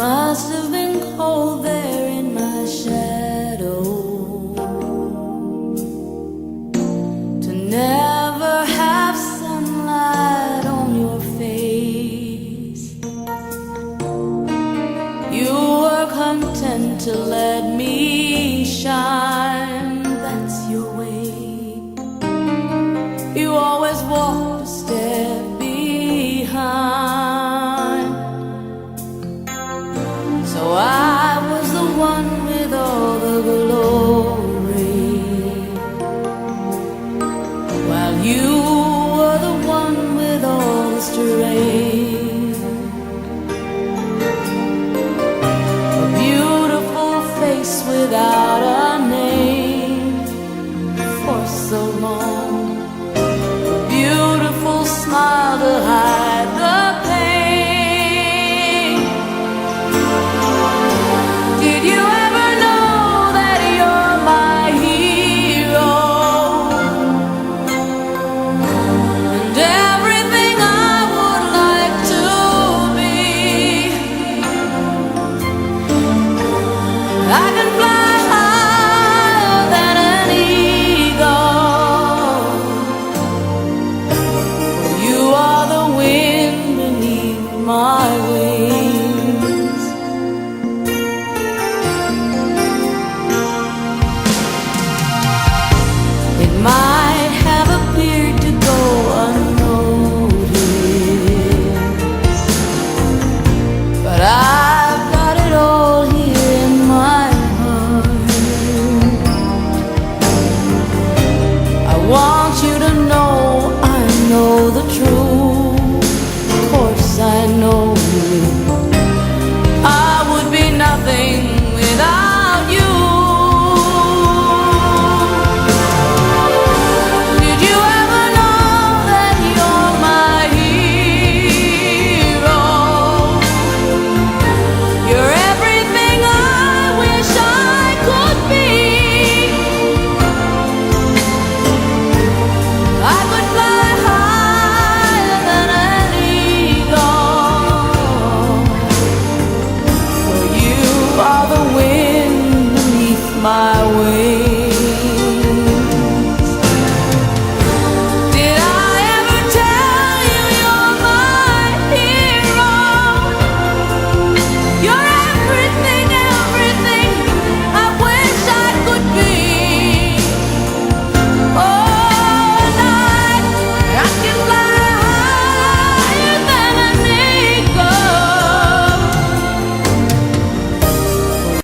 must have been cold there in my shadow, to never have sunlight on your face. You were content to let me shine, that's your way. You always walked a step behind. So I was the one with all the glory, while you were the one with all the strength. A beautiful face without a name for so long, a beautiful smile to hide the pain. Did you ever know that you're my hero, and everything I would like to be? I can fly higher than an eagle. You are the wind beneath my wings.